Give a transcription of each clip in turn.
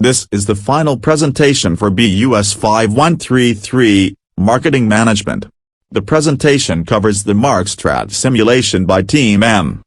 This is the final presentation for BUS 5133, Marketing Management. The presentation covers the Markstrat simulation by Team M.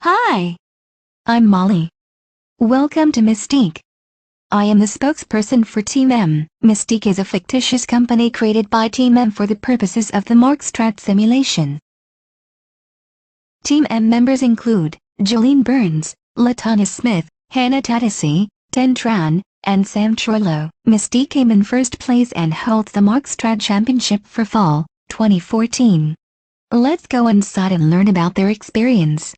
Hi, I'm Molly. Welcome to Mystique. I am the spokesperson for Team M. Mystique is a fictitious company created by Team M for the purposes of the Markstrat simulation. Team M members include Jolene Burns, Latanya Smith, Hannah Tadasi, Den Tran, and Sam Troilo. Mystique came in first place and holds the Markstrat Championship for Fall 2014. Let's go inside and learn about their experience.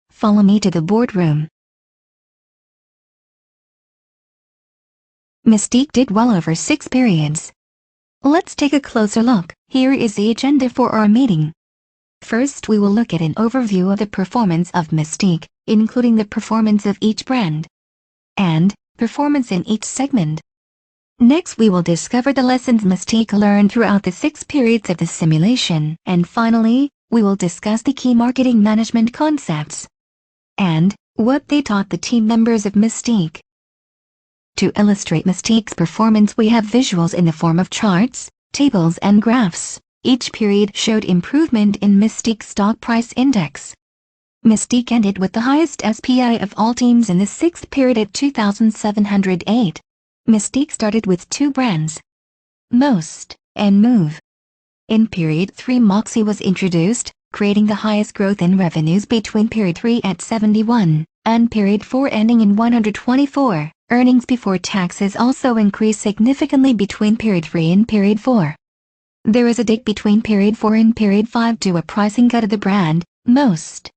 Follow me to the boardroom. Mystique did well over 6 periods. Let's take a closer look. Here is the agenda for our meeting. First, we will look at an overview of the performance of Mystique, including the performance of each brand and performance in each segment. Next, we will discover the lessons Mystique learned throughout the 6 periods of the simulation. And finally, we will discuss the key marketing management concepts and what they taught the team members of Mystique. To illustrate Mystique's performance, we have visuals in the form of charts, tables and graphs. Each period showed improvement in Mystique's stock price index. Mystique ended with the highest SPI of all teams in the 6th period at 2,708. Mystique started with 2 brands, Most and Move. In period 3, Moxie was introduced, creating the highest growth in revenues between period 3 at 71 and period 4 ending in 124. Earnings before taxes also increased significantly between period 3 and period 4. There is a dip between period 4 and period 5 due to a pricing cut of the brand, Most.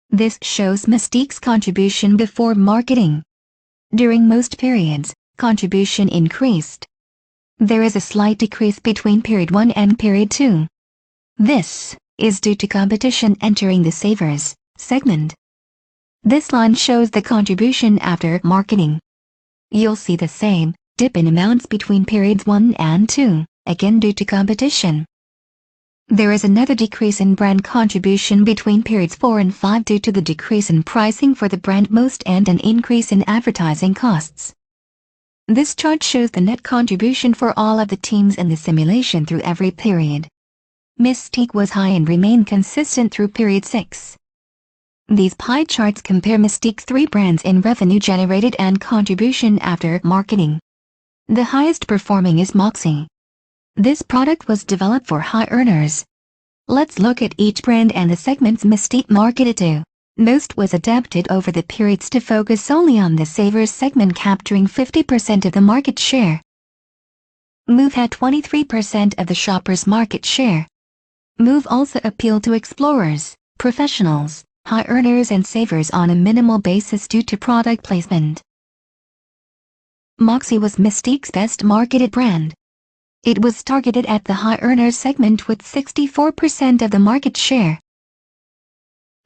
This shows Mystique's contribution before marketing. During most periods, contribution increased. There is a slight decrease between period 1 and period 2. This is due to competition entering the Savers segment. This line shows the contribution after marketing. You'll see the same dip in amounts between periods 1 and 2, again due to competition. There is another decrease in brand contribution between periods 4 and 5 due to the decrease in pricing for the brand Most and an increase in advertising costs. This chart shows the net contribution for all of the teams in the simulation through every period. Mystique was high and remained consistent through period 6. These pie charts compare Mystique's 3 brands in revenue generated and contribution after marketing. The highest performing is Moxie. This product was developed for high earners. Let's look at each brand and the segments Mystique marketed to. Most was adapted over the periods to focus only on the Savers segment, capturing 50% of the market share. Move had 23% of the shoppers' market share. Move also appealed to explorers, professionals, high earners and savers on a minimal basis due to product placement. Moxie was Mystique's best marketed brand. It was targeted at the high earners segment with 64% of the market share.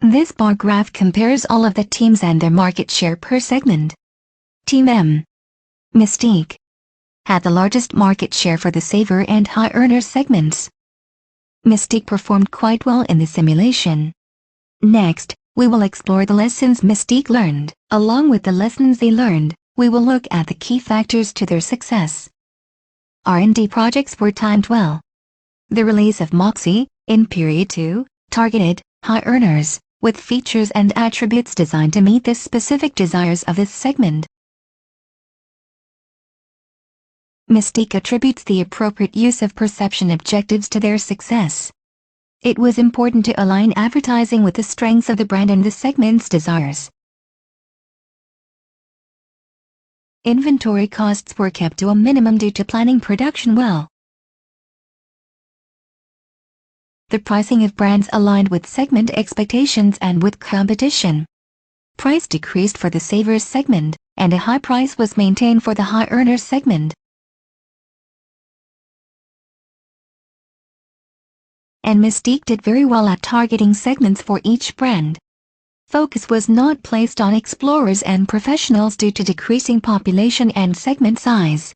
This bar graph compares all of the teams and their market share per segment. Team M, Mystique, had the largest market share for the saver and high earner segments. Mystique performed quite well in the simulation. Next, we will explore the lessons Mystique learned. Along with the lessons they learned, we will look at the key factors to their success. R&D projects were timed well. The release of Moxie, in period 2, targeted high earners, with features and attributes designed to meet the specific desires of this segment. Mystique attributes the appropriate use of perception objectives to their success. It was important to align advertising with the strengths of the brand and the segment's desires. Inventory costs were kept to a minimum due to planning production well. The pricing of brands aligned with segment expectations and with competition. Price decreased for the Savers segment, and a high price was maintained for the high earners segment. And Mystique did very well at targeting segments for each brand. Focus was not placed on explorers and professionals due to decreasing population and segment size.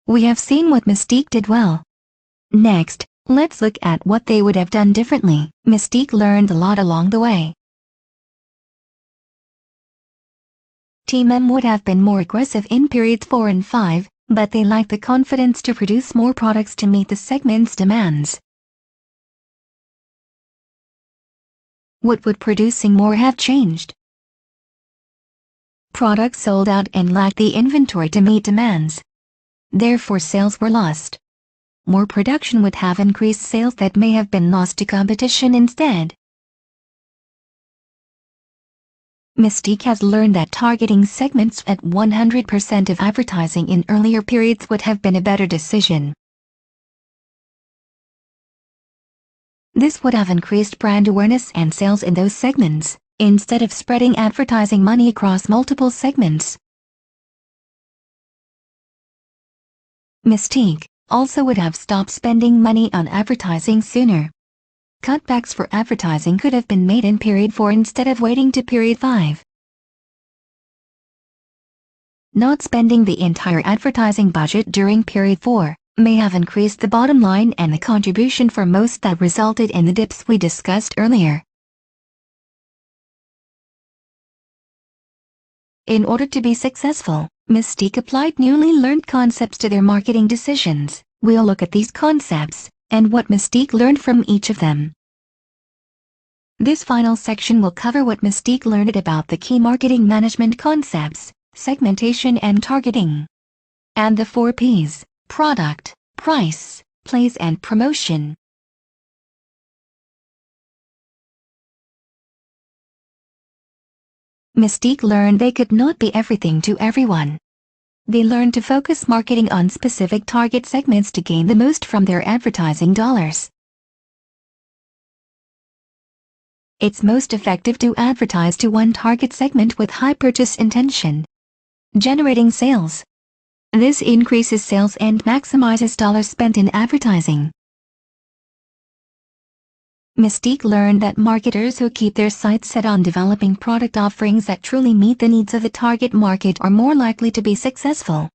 We have seen what Mystique did well. Next, let's look at what they would have done differently. Mystique learned a lot along the way. Team M would have been more aggressive in periods 4 and 5, but they lacked the confidence to produce more products to meet the segment's demands. What would producing more have changed? Products sold out and lacked the inventory to meet demands. Therefore sales were lost. More production would have increased sales that may have been lost to competition instead. Mystique has learned that targeting segments at 100% of advertising in earlier periods would have been a better decision. This would have increased brand awareness and sales in those segments, instead of spreading advertising money across multiple segments. Mystique also would have stopped spending money on advertising sooner. Cutbacks for advertising could have been made in period 4 instead of waiting to period 5. Not spending the entire advertising budget during period 4 may have increased the bottom line and the contribution for most that resulted in the dips we discussed earlier. In order to be successful, Mystique applied newly learned concepts to their marketing decisions. We'll look at these concepts and what Mystique learned from each of them. This final section will cover what Mystique learned about the key marketing management concepts, segmentation and targeting, and the 4 Ps: product, price, place and promotion. Mystique learned they could not be everything to everyone. They learned to focus marketing on specific target segments to gain the most from their advertising dollars. It's most effective to advertise to one target segment with high purchase intention, generating sales. This increases sales and maximizes dollars spent in advertising. Mystique learned that marketers who keep their sights set on developing product offerings that truly meet the needs of the target market are more likely to be successful.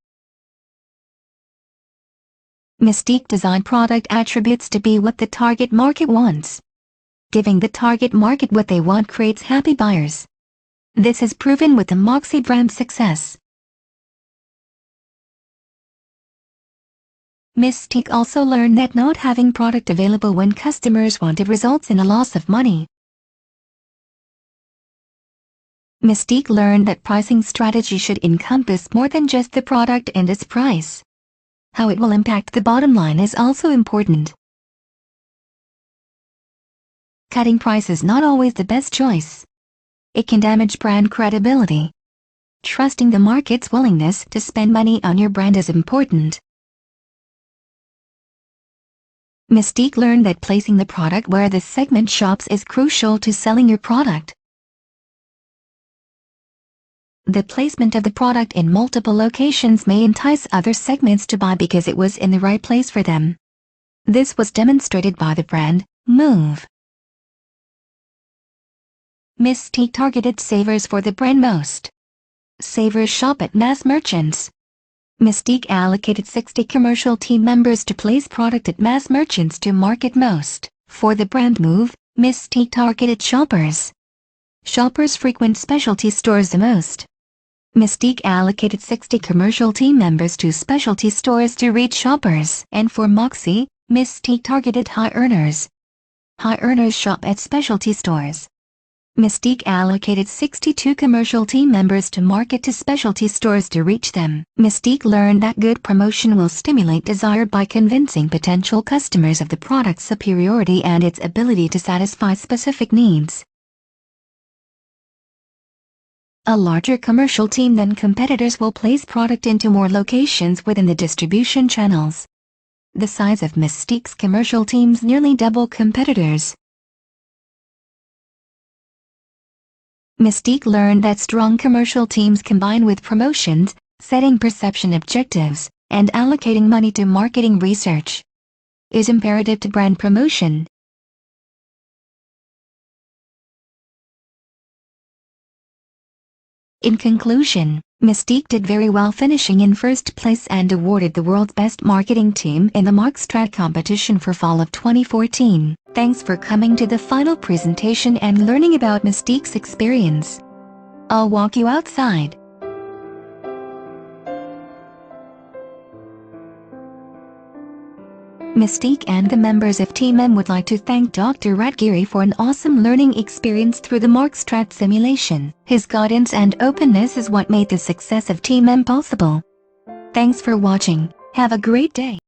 Mystique designed product attributes to be what the target market wants. Giving the target market what they want creates happy buyers. This has proven with the Moxie brand's success. Mystique also learned that not having product available when customers wanted results in a loss of money. Mystique learned that pricing strategy should encompass more than just the product and its price. How it will impact the bottom line is also important. Cutting price is not always the best choice. It can damage brand credibility. Trusting the market's willingness to spend money on your brand is important. Mystique learned that placing the product where the segment shops is crucial to selling your product. The placement of the product in multiple locations may entice other segments to buy because it was in the right place for them. This was demonstrated by the brand Move. Mystique targeted savers for the brand most. Savers shop at mass merchants. Mystique allocated 60 commercial team members to place product at mass merchants to market most. For the brand Move, Mystique targeted shoppers. Shoppers frequent specialty stores the most. Mystique allocated 60 commercial team members to specialty stores to reach shoppers. And for Moxie, Mystique targeted high earners. High earners shop at specialty stores. Mystique allocated 62 commercial team members to market to specialty stores to reach them. Mystique learned that good promotion will stimulate desire by convincing potential customers of the product's superiority and its ability to satisfy specific needs. A larger commercial team than competitors will place product into more locations within the distribution channels. The size of Mystique's commercial teams nearly double competitors. Mystique learned that strong commercial teams combined with promotions, setting perception objectives, and allocating money to marketing research is imperative to brand promotion. In conclusion, Mystique did very well, finishing in first place and awarded the world's best marketing team in the Markstrat competition for fall of 2014. Thanks for coming to the final presentation and learning about Mystique's experience. I'll walk you outside. Mystique and the members of Team M would like to thank Dr. Radgiri for an awesome learning experience through the Markstrat simulation. His guidance and openness is what made the success of Team M possible. Thanks for watching. Have a great day.